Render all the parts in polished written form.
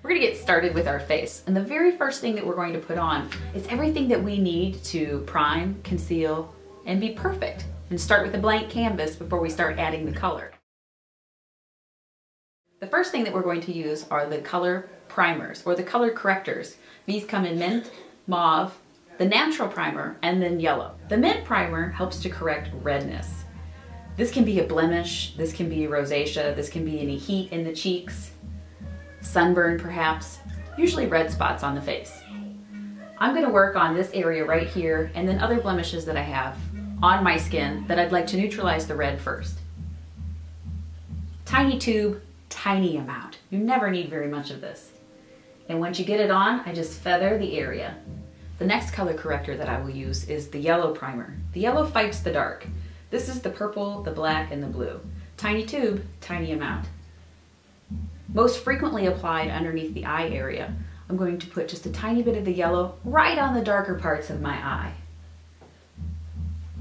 We're gonna get started with our face. And the very first thing that we're going to put on is everything that we need to prime, conceal, and be perfect. And start with a blank canvas before we start adding the color. The first thing that we're going to use are the color primers or the color correctors. These come in mint, mauve, the natural primer, and then yellow. The mint primer helps to correct redness. This can be a blemish, this can be rosacea, this can be any heat in the cheeks, sunburn perhaps, usually red spots on the face. I'm going to work on this area right here and then other blemishes that I have on my skin that I'd like to neutralize the red first. Tiny tube, tiny amount. You never need very much of this. And once you get it on, I just feather the area. The next color corrector that I will use is the yellow primer. The yellow fights the dark. This is the purple, the black, and the blue. Tiny tube, tiny amount. Most frequently applied underneath the eye area. I'm going to put just a tiny bit of the yellow right on the darker parts of my eye.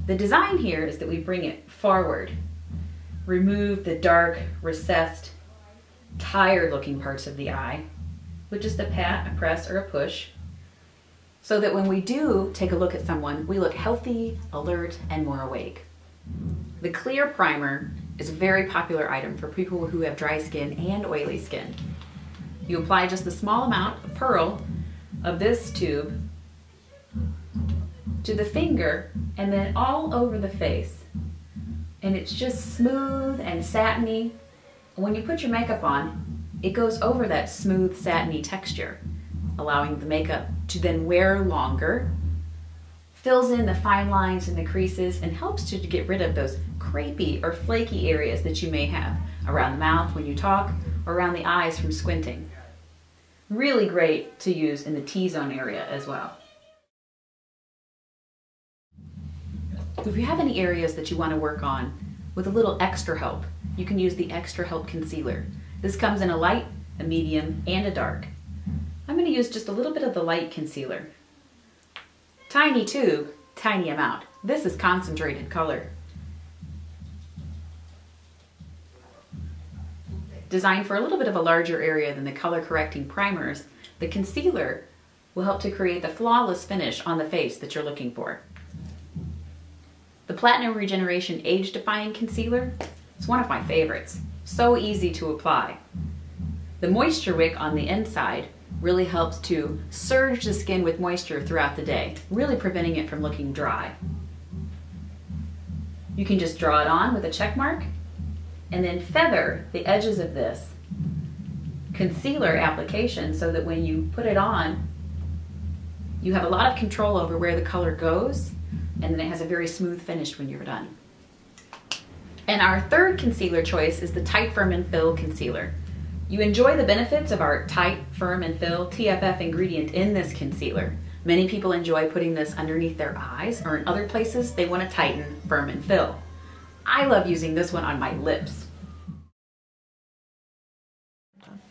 The design here is that we bring it forward. Remove the dark, recessed, tired looking parts of the eye with just a pat, a press, or a push, so that when we do take a look at someone, we look healthy, alert, and more awake. The clear primer is a very popular item for people who have dry skin and oily skin. You apply just a small amount of pearl of this tube to the finger and then all over the face. And it's just smooth and satiny. When you put your makeup on, it goes over that smooth, satiny texture, allowing the makeup to then wear longer, fills in the fine lines and the creases, and helps to get rid of those crepey or flaky areas that you may have around the mouth when you talk or around the eyes from squinting. Really great to use in the T-zone area as well. If you have any areas that you want to work on with a little extra help, you can use the Extra Help Concealer. This comes in a light, a medium, and a dark. I'm going to use just a little bit of the light concealer. Tiny tube, tiny amount. This is concentrated color. Designed for a little bit of a larger area than the color correcting primers, the concealer will help to create the flawless finish on the face that you're looking for. The Platinum Regeneration Age Defying Concealer is one of my favorites. So easy to apply. The Moisture Wick on the inside really helps to surge the skin with moisture throughout the day, really preventing it from looking dry. You can just draw it on with a check mark and then feather the edges of this concealer application so that when you put it on, you have a lot of control over where the color goes, and then it has a very smooth finish when you're done. And our third concealer choice is the Tight, Firm, and Fill Concealer. You enjoy the benefits of our Tight, Firm, and Fill TFF ingredient in this concealer. Many people enjoy putting this underneath their eyes or in other places they want to tighten, firm, and fill. I love using this one on my lips.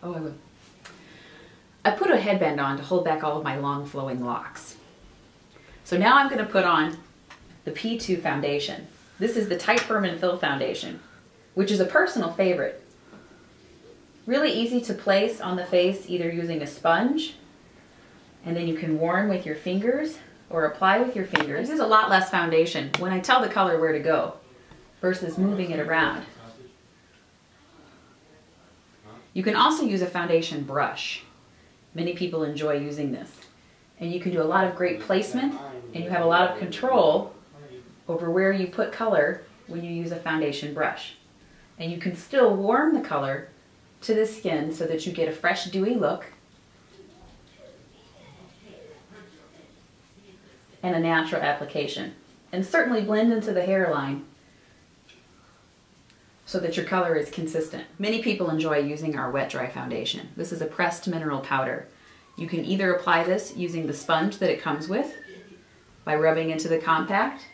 Oh, I will. I put a headband on to hold back all of my long flowing locks. So now I'm going to put on the P2 foundation. This is the Tight, Firm, and Fill foundation, which is a personal favorite. Really easy to place on the face, either using a sponge, and then you can warm with your fingers or apply with your fingers. This is a lot less foundation when I tell the color where to go versus moving it around. You can also use a foundation brush. Many people enjoy using this. And you can do a lot of great placement, and you have a lot of control over where you put color when you use a foundation brush. And you can still warm the color to the skin so that you get a fresh, dewy look and a natural application. And certainly blend into the hairline so that your color is consistent. Many people enjoy using our wet dry foundation. This is a pressed mineral powder. You can either apply this using the sponge that it comes with by rubbing into the compact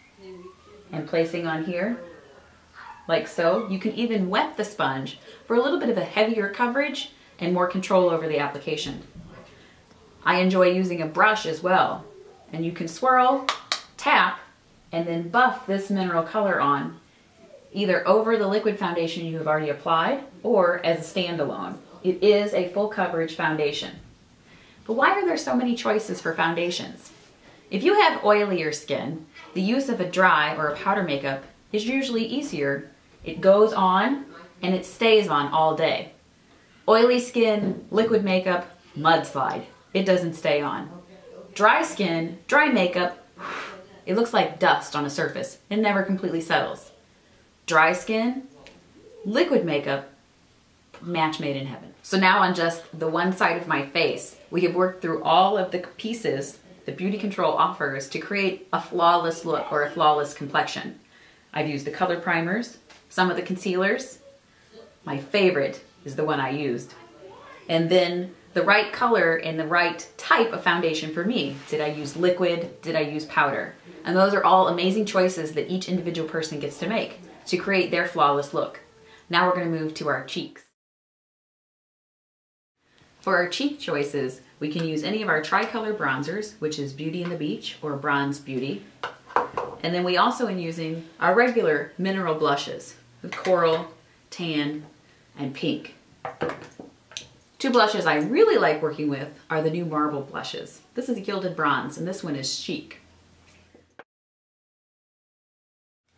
and placing on here, like so. You can even wet the sponge for a little bit of a heavier coverage and more control over the application. I enjoy using a brush as well, and you can swirl, tap, and then buff this mineral color on, either over the liquid foundation you have already applied or as a standalone. it is a full coverage foundation. But why are there so many choices for foundations? If you have oilier skin, the use of a dry or a powder makeup is usually easier. It goes on and it stays on all day. Oily skin, liquid makeup, mudslide. It doesn't stay on. Dry skin, dry makeup, it looks like dust on a surface. It never completely settles. Dry skin, liquid makeup, match made in heaven. So now on just the one side of my face, we have worked through all of the pieces that BeautiControl offers to create a flawless look or a flawless complexion. I've used the color primers, some of the concealers. My favorite is the one I used. And then the right color and the right type of foundation for me. Did I use liquid? Did I use powder? And those are all amazing choices that each individual person gets to make to create their flawless look. Now we're going to move to our cheeks. For our cheek choices, we can use any of our tricolor bronzers, which is Beauty and the Beach or Bronze Beauty. And then we also are using our regular mineral blushes with coral, tan, and pink. Two blushes I really like working with are the new Marble blushes. This is Gilded Bronze and this one is Chic.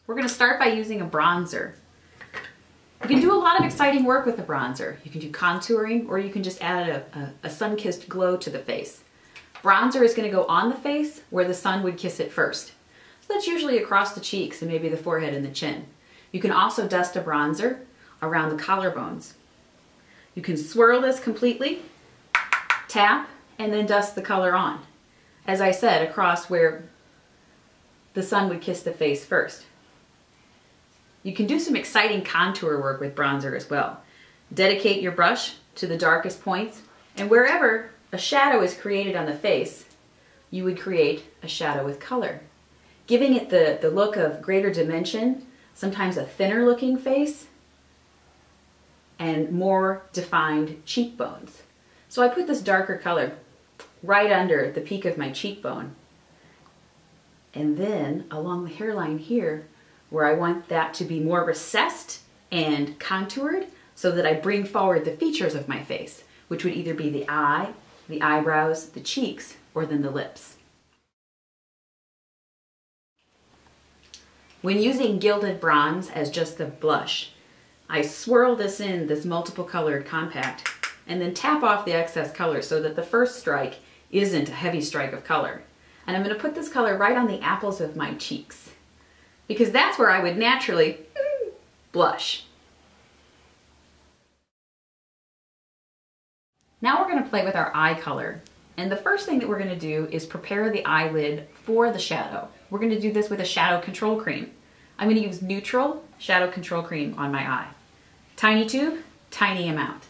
We're going to start by using a bronzer. You can do a lot of exciting work with a bronzer. You can do contouring or you can just add a sun-kissed glow to the face. Bronzer is going to go on the face where the sun would kiss it first. So that's usually across the cheeks and maybe the forehead and the chin. You can also dust a bronzer around the collarbones. You can swirl this completely, tap, and then dust the color on. As I said, across where the sun would kiss the face first. You can do some exciting contour work with bronzer as well. Dedicate your brush to the darkest points, and wherever a shadow is created on the face, you would create a shadow with color, giving it the look of greater dimension, sometimes a thinner looking face, and more defined cheekbones. So I put this darker color right under the peak of my cheekbone, and then along the hairline here, where I want that to be more recessed and contoured so that I bring forward the features of my face, which would either be the eye, the eyebrows, the cheeks, or then the lips. When using Gilded Bronze as just the blush, I swirl this in, this multiple colored compact, and then tap off the excess color so that the first strike isn't a heavy strike of color. And I'm going to put this color right on the apples of my cheeks, because that's where I would naturally blush. Now we're going to play with our eye color. And the first thing that we're going to do is prepare the eyelid for the shadow. We're going to do this with a shadow control cream. I'm going to use neutral shadow control cream on my eye. Tiny tube, tiny amount.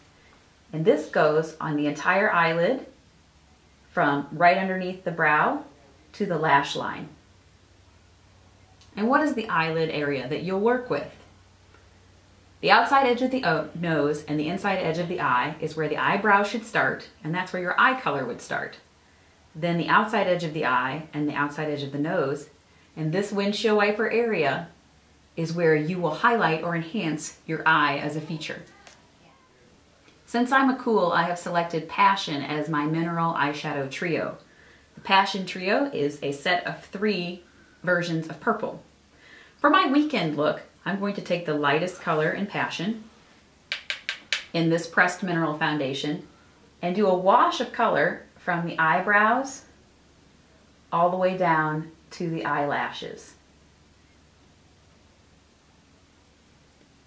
And this goes on the entire eyelid from right underneath the brow to the lash line. And what is the eyelid area that you'll work with? The outside edge of the nose and the inside edge of the eye is where the eyebrow should start, and that's where your eye color would start. Then the outside edge of the eye and the outside edge of the nose, and this windshield wiper area is where you will highlight or enhance your eye as a feature. Since I'm a cool, I have selected Passion as my mineral eyeshadow trio. The Passion trio is a set of 3 versions of purple. For my weekend look, I'm going to take the lightest color in Passion in this pressed mineral foundation and do a wash of color from the eyebrows all the way down to the eyelashes.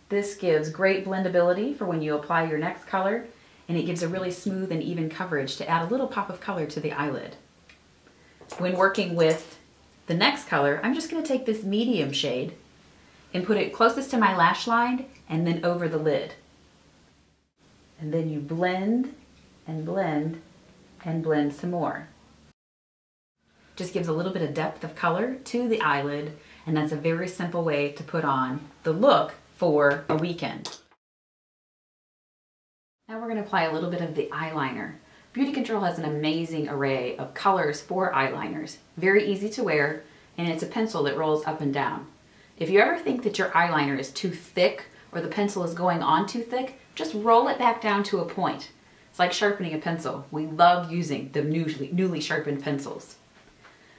This gives great blendability for when you apply your next color, and it gives a really smooth and even coverage to add a little pop of color to the eyelid. When working with the next color, I'm just going to take this medium shade and put it closest to my lash line and then over the lid. And then you blend and blend and blend some more. Just gives a little bit of depth of color to the eyelid, and that's a very simple way to put on the look for a weekend. Now we're going to apply a little bit of the eyeliner. BeautiControl has an amazing array of colors for eyeliners. Very easy to wear, and it's a pencil that rolls up and down. If you ever think that your eyeliner is too thick or the pencil is going on too thick, just roll it back down to a point. It's like sharpening a pencil. We love using the newly sharpened pencils.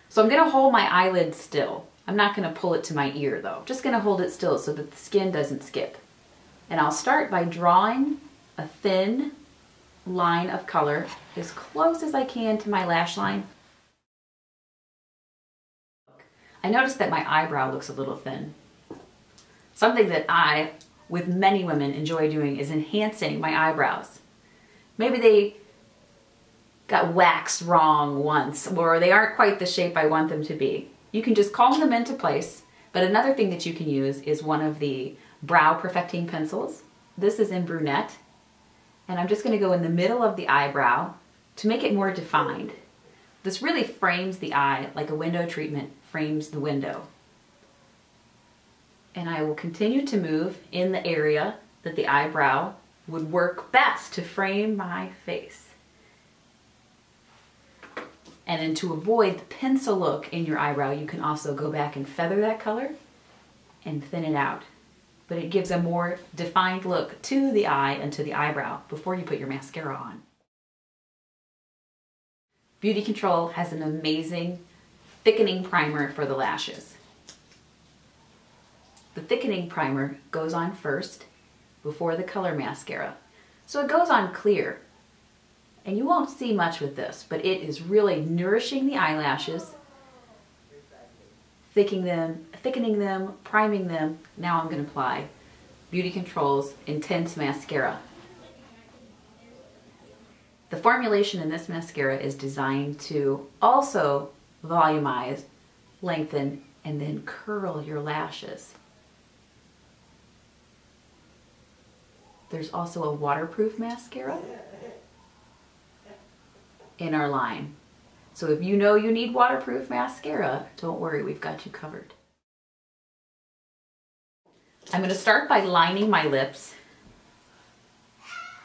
So I'm gonna hold my eyelid still. I'm not gonna pull it to my ear though. Just gonna hold it still so that the skin doesn't skip. And I'll start by drawing a thin line of color as close as I can to my lash line. I noticed that my eyebrow looks a little thin. Something that I, with many women, enjoy doing is enhancing my eyebrows. Maybe they got waxed wrong once, or they aren't quite the shape I want them to be. You can just comb them into place, but another thing that you can use is one of the brow perfecting pencils. This is in brunette, and I'm just gonna go in the middle of the eyebrow to make it more defined. This really frames the eye like a window treatment frames the window. And I will continue to move in the area that the eyebrow would work best to frame my face. And then to avoid the pencil look in your eyebrow, you can also go back and feather that color and thin it out. But it gives a more defined look to the eye and to the eyebrow before you put your mascara on. BeautiControl has an amazing thickening primer for the lashes. The thickening primer goes on first before the color mascara. So it goes on clear. And you won't see much with this, but it is really nourishing the eyelashes, thickening them, priming them. Now I'm going to apply BeautiControl's Intense Mascara. The formulation in this mascara is designed to also volumize, lengthen, and then curl your lashes. There's also a waterproof mascara in our line. So if you know you need waterproof mascara, don't worry, we've got you covered. I'm going to start by lining my lips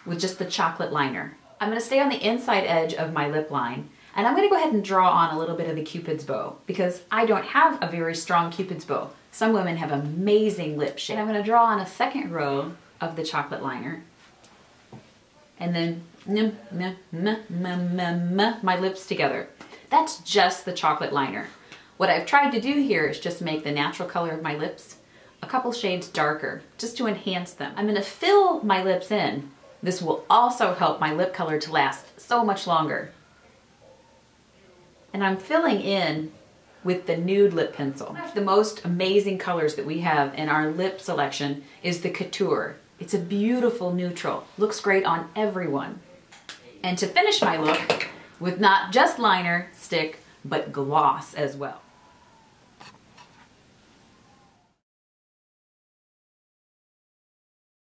with just the chocolate liner. I'm going to stay on the inside edge of my lip line, and I'm going to go ahead and draw on a little bit of a Cupid's bow because I don't have a very strong Cupid's bow. Some women have amazing lip shape. And I'm going to draw on a second row of the chocolate liner, and then my lips together. That's just the chocolate liner. What I've tried to do here is just make the natural color of my lips a couple shades darker, just to enhance them. I'm gonna fill my lips in. This will also help my lip color to last so much longer. And I'm filling in with the nude lip pencil. One of the most amazing colors that we have in our lip selection is the Couture. It's a beautiful neutral, looks great on everyone. And to finish my look with not just liner, stick, but gloss as well.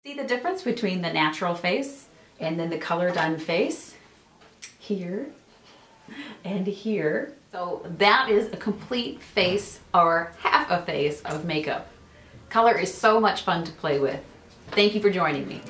See the difference between the natural face and then the color done face? Here and here. So that is a complete face or half a face of makeup. Color is so much fun to play with. Thank you for joining me.